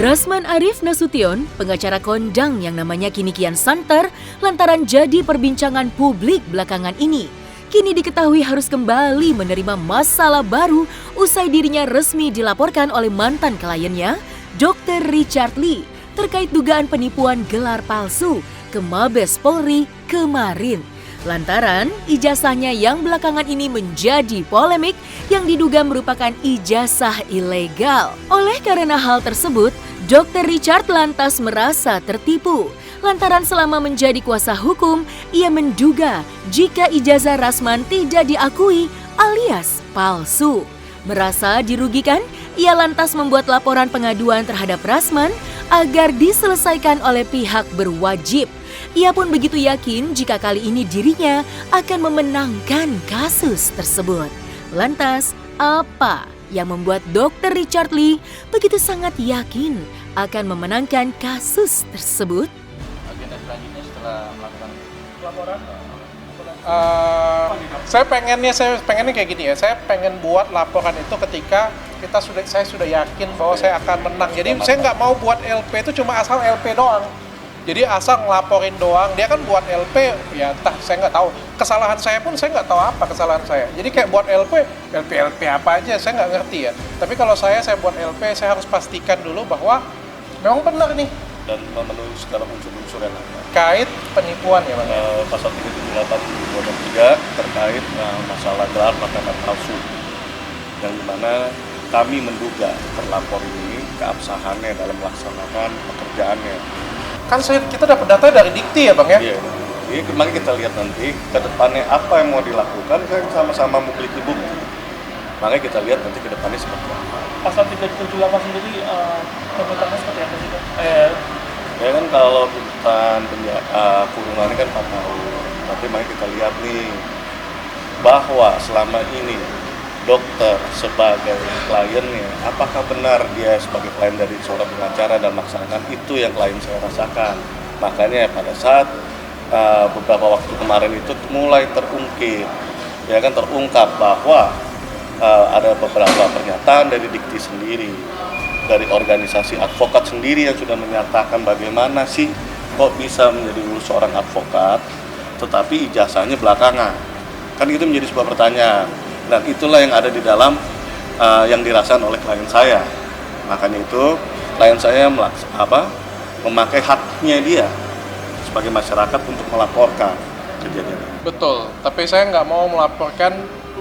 Rasman Arif Nasution, pengacara kondang yang namanya kini kian santer lantaran jadi perbincangan publik belakangan ini. Kini diketahui harus kembali menerima masalah baru usai dirinya resmi dilaporkan oleh mantan kliennya, Dr. Richard Lee, terkait dugaan penipuan gelar palsu ke Mabes Polri kemarin. Lantaran ijazahnya yang belakangan ini menjadi polemik yang diduga merupakan ijazah ilegal. Oleh karena hal tersebut, Dr. Richard lantas merasa tertipu. Lantaran selama menjadi kuasa hukum, ia menduga jika ijazah Rasman tidak diakui alias palsu. Merasa dirugikan, ia lantas membuat laporan pengaduan terhadap Rasman agar diselesaikan oleh pihak berwajib. Ia pun begitu yakin jika kali ini dirinya akan memenangkan kasus tersebut. Lantas, apa yang membuat Dr. Richard Lee begitu sangat yakin akan memenangkan kasus tersebut? Agenda selanjutnya setelah melakukan laporan, saya pengennya kayak gini ya. Saya pengen buat laporan itu ketika saya sudah yakin bahwa saya akan menang. Jadi saya nggak mau buat LP itu cuma asal LP doang. Jadi asal ngelaporin doang, dia kan buat LP, ya entah saya nggak tahu. Kesalahan saya pun saya nggak tahu apa kesalahan saya. Jadi kayak buat LP apa aja, saya nggak ngerti ya. Tapi kalau saya buat LP, saya harus pastikan dulu bahwa memang benar nih. dan memenuhi segala unsur-unsur yang ada. Kait penipuan ya Bang? Pasal 378 terkait masalah gelar perkara palsu. Yang dimana kami menduga terlapor ini keabsahannya dalam melaksanakan pekerjaannya. Kan kita dapat data dari Dikti ya Bang ya? Iya. Jadi kemarin kita lihat nanti ke depannya apa yang mau dilakukan, kan sama-sama memiliki bukti. Makanya kita lihat nanti ke depannya seperti apa. Pasal 378 sendiri tuntutannya seperti apa sih Pak? Ya kan kalau tuntutan kurungannya kan 4 tahun. Tapi makanya kita lihat nih bahwa selama ini dokter sebagai kliennya, apakah benar dia sebagai klien dari seorang pengacara dan melaksanakan itu yang klien saya rasakan. Makanya pada saat beberapa waktu kemarin itu mulai terungkap bahwa ada beberapa pernyataan dari Dikti sendiri, dari organisasi advokat sendiri yang sudah menyatakan bagaimana sih kok bisa menjadi lulus seorang advokat tetapi ijazahnya belakangan. Kan itu menjadi sebuah pertanyaan. Dan itulah yang ada di dalam yang dirasakan oleh klien saya. Makanya itu klien saya memakai haknya dia sebagai masyarakat untuk melaporkan kejadian ini. Betul, tapi saya nggak mau melaporkan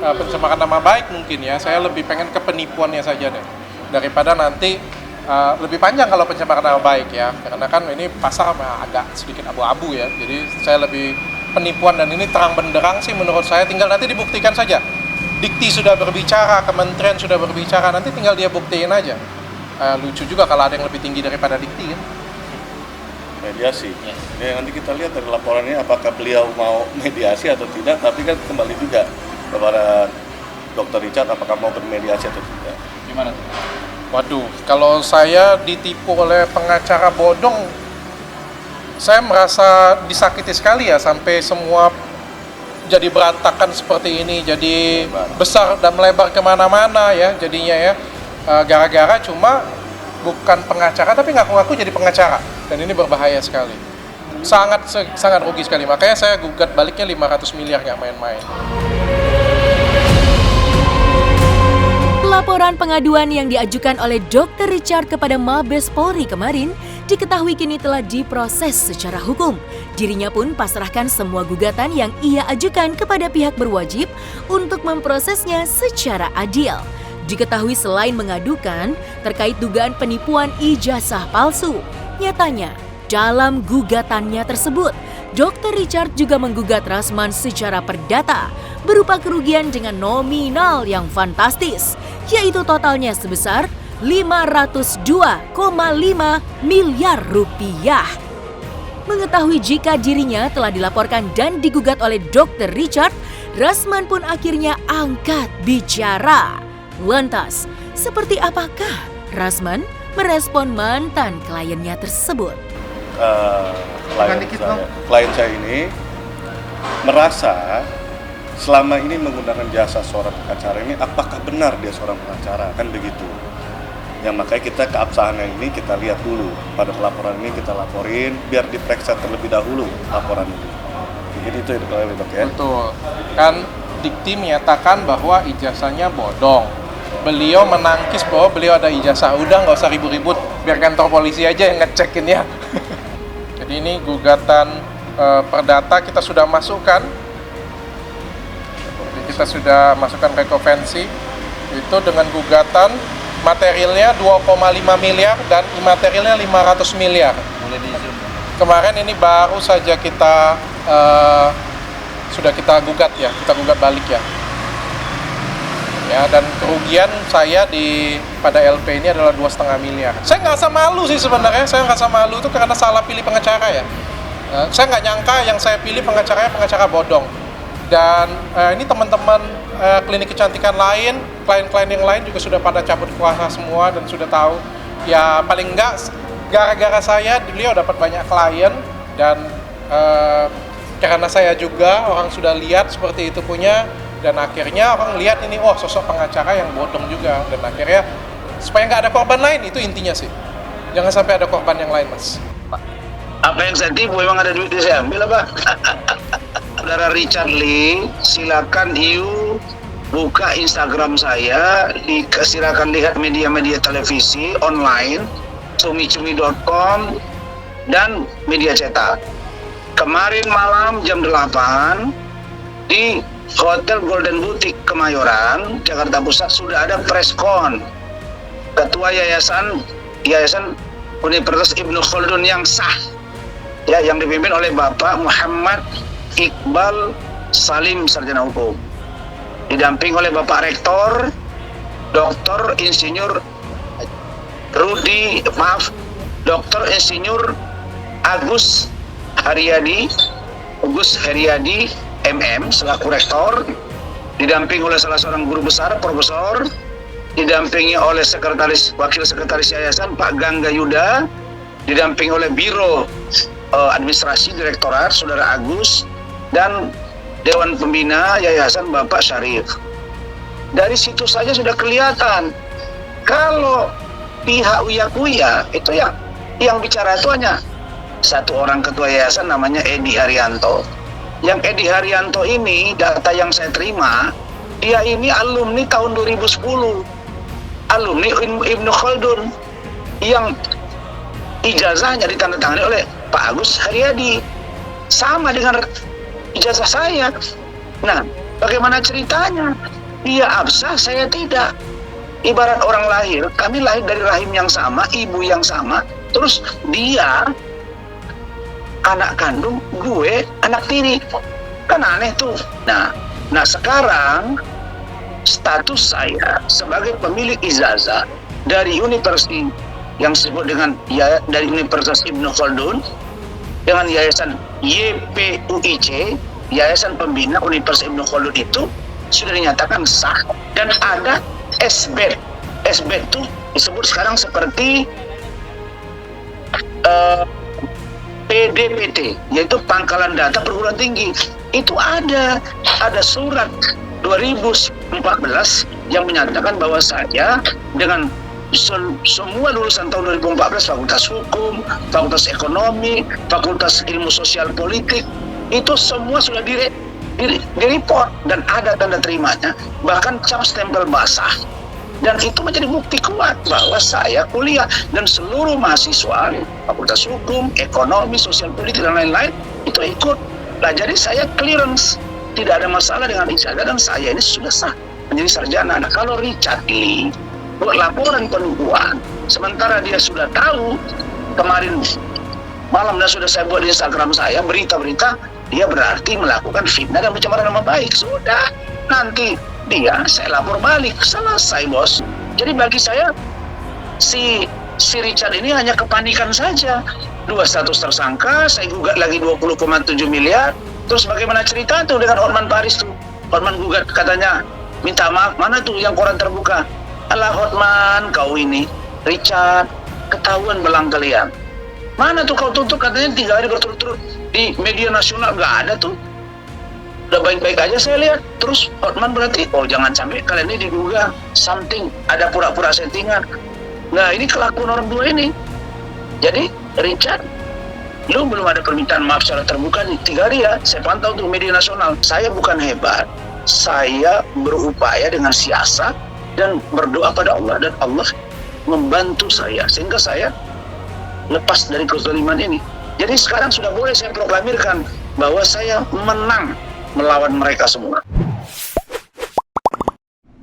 pencemaran nama baik mungkin ya. Saya lebih pengen ke penipuannya saja deh. Daripada nanti lebih panjang kalau pencemaran nama baik ya. Karena kan ini pasar agak sedikit abu-abu ya. Jadi saya lebih penipuan dan ini terang benderang sih menurut saya. Tinggal nanti dibuktikan saja. Dikti sudah berbicara, kementerian sudah berbicara, nanti tinggal dia buktiin aja. Lucu juga kalau ada yang lebih tinggi daripada Dikti kan. Mediasi. Ya, nanti kita lihat dari laporannya apakah beliau mau mediasi atau tidak, tapi kan kembali juga kepada Dr. Richard apakah mau bermediasi atau tidak. Gimana tuh? Waduh, kalau saya ditipu oleh pengacara bodong, saya merasa disakiti sekali ya, sampai semua jadi berantakan seperti ini, jadi besar dan melebar kemana-mana ya jadinya ya, gara-gara cuma bukan pengacara tapi ngaku-ngaku jadi pengacara, dan ini berbahaya sekali, sangat rugi sekali. Makanya saya gugat baliknya 500 miliar, nggak main-main. Laporan pengaduan yang diajukan oleh Dr. Richard kepada Mabes Polri kemarin diketahui kini telah diproses secara hukum. Dirinya pun pasrahkan semua gugatan yang ia ajukan kepada pihak berwajib untuk memprosesnya secara adil. Diketahui selain mengadukan terkait dugaan penipuan ijazah palsu, nyatanya dalam gugatannya tersebut, Dr. Richard juga menggugat Rasman secara perdata berupa kerugian dengan nominal yang fantastis, yaitu totalnya sebesar 502,5 miliar rupiah. Mengetahui jika dirinya telah dilaporkan dan digugat oleh Dr. Richard, Rasman pun akhirnya angkat bicara. Lantas, seperti apakah Rasman merespon mantan kliennya tersebut? Klien saya ini merasa selama ini menggunakan jasa seorang pengacara ini, apakah benar dia seorang pengacara, kan begitu. Ya makanya kita keabsahan yang ini kita lihat dulu. Pada pelaporan ini kita laporin biar diperiksa terlebih dahulu laporan ini. Jadi itu Dok ya. Betul. Kan Dikti menyatakan bahwa ijazahnya bodong. Beliau menangkis bahwa beliau ada ijazah. Udah nggak usah ribut-ribut, biar kantor polisi aja yang ngecekin ya. Jadi ini gugatan perdata kita sudah masukkan. Jadi kita sudah masukkan ke konvensi. Itu dengan gugatan materialnya 2,5 miliar dan imaterialnya 500 miliar. Kemarin ini baru saja kita sudah kita gugat ya, kita gugat balik ya. Ya, dan kerugian saya pada LP ini adalah 2,5 miliar. Saya nggak rasa malu sih sebenarnya, saya nggak rasa malu itu karena salah pilih pengacara ya. Saya nggak nyangka yang saya pilih pengacaranya pengacara bodong. Dan ini teman-teman klinik kecantikan lain, klien-klien yang lain juga sudah pada cabut kuasa semua dan sudah tahu. Ya paling nggak gara-gara saya beliau dapat banyak klien dan karena saya juga orang sudah lihat seperti itu punya, dan akhirnya orang lihat ini sosok pengacara yang bodong juga, dan akhirnya supaya nggak ada korban lain, itu intinya sih, jangan sampai ada korban yang lain mas. Apa yang saya tipu memang ada duit saya ambil apa? Saudara Richard Lee, silakan buka Instagram saya, silakan lihat media-media televisi online, cumi-cumi.com dan media cetak. Kemarin malam jam 8 di Hotel Golden Boutique Kemayoran, Jakarta Pusat sudah ada preskon. Ketua Yayasan Universitas Ibnu Khaldun yang sah, ya, yang dipimpin oleh Bapak Muhammad Iqbal Salim, sarjana hukum, didamping oleh Bapak Rektor Dr. Insinyur Dr. Insinyur Agus Heriadi MM selaku rektor, didamping oleh salah seorang guru besar, profesor, didampingi oleh wakil sekretaris yayasan Pak Gangga Yuda, didampingi oleh Biro Administrasi Direktorat Saudara Agus, dan Dewan Pembina Yayasan Bapak Syarif. Dari situ saja sudah kelihatan kalau pihak Uya itu yang bicara itu hanya satu orang ketua yayasan namanya Edi Haryanto. Yang Edi Haryanto ini, data yang saya terima, dia ini alumni tahun 2010, alumni Ibnu Khaldun, yang ijazahnya ditandatangani oleh Pak Agus Haryadi, sama dengan ijazah saya. Nah, bagaimana ceritanya? Dia absah, saya tidak. Ibarat orang lahir, kami lahir dari rahim yang sama, ibu yang sama, terus dia anak kandung, gue anak tiri, kan aneh tuh. Nah sekarang status saya sebagai pemilik ijazah dari universitas yang disebut dengan dari Universitas Ibnu Khaldun dengan yayasan YPUIC, Yayasan Pembina Universitas Ibnu Khaldun, itu sudah dinyatakan sah, dan ada SBET. SBET itu disebut sekarang seperti PDPT, yaitu Pangkalan Data Perguruan Tinggi. Itu ada surat 2014 yang menyatakan bahwa saya dengan semua lulusan tahun 2014, Fakultas Hukum, Fakultas Ekonomi, Fakultas Ilmu Sosial Politik, itu semua sudah di-report dan ada tanda terimanya, bahkan cap stempel basah. Dan itu menjadi bukti kuat bahwa saya kuliah, dan seluruh mahasiswa Fakultas Hukum, Ekonomi, Sosial Politik, dan lain-lain itu ikut. Nah, jadi saya clearance, tidak ada masalah dengan ijazah, dan saya ini sudah sah menjadi sarjana. Nah, kalau Richard Lee buat laporan penipuan, sementara dia sudah tahu kemarin malam, dan sudah saya buat di Instagram saya berita-berita, dia berarti melakukan fitnah dan pencemaran nama baik. Sudah, nanti saya lapor balik, selesai bos. Jadi bagi saya si Richard ini hanya kepanikan saja. 2 status tersangka, saya gugat lagi 20,7 miliar. Terus bagaimana cerita tuh dengan Hotman Paris tuh? Hotman gugat, katanya minta maaf, mana tuh yang koran terbuka? Alah Hotman, kau ini Richard, ketahuan belang kalian. Mana tuh kau tutup, katanya 3 hari berturut-turut di media nasional, nggak ada tuh. Udah baik-baik aja saya lihat. Terus Hotman berarti, jangan sampai kalian ini diduga something, ada pura-pura settingan. Nah, ini kelakuan orang tua ini. Jadi, Richard, lu belum ada permintaan maaf secara terbuka nih. 3 hari ya, saya pantau untuk media nasional. Saya bukan hebat. Saya berupaya dengan siasat dan berdoa pada Allah. Dan Allah membantu saya. Sehingga saya lepas dari kezaliman ini. Jadi sekarang sudah boleh saya proklamirkan bahwa saya menang melawan mereka semua.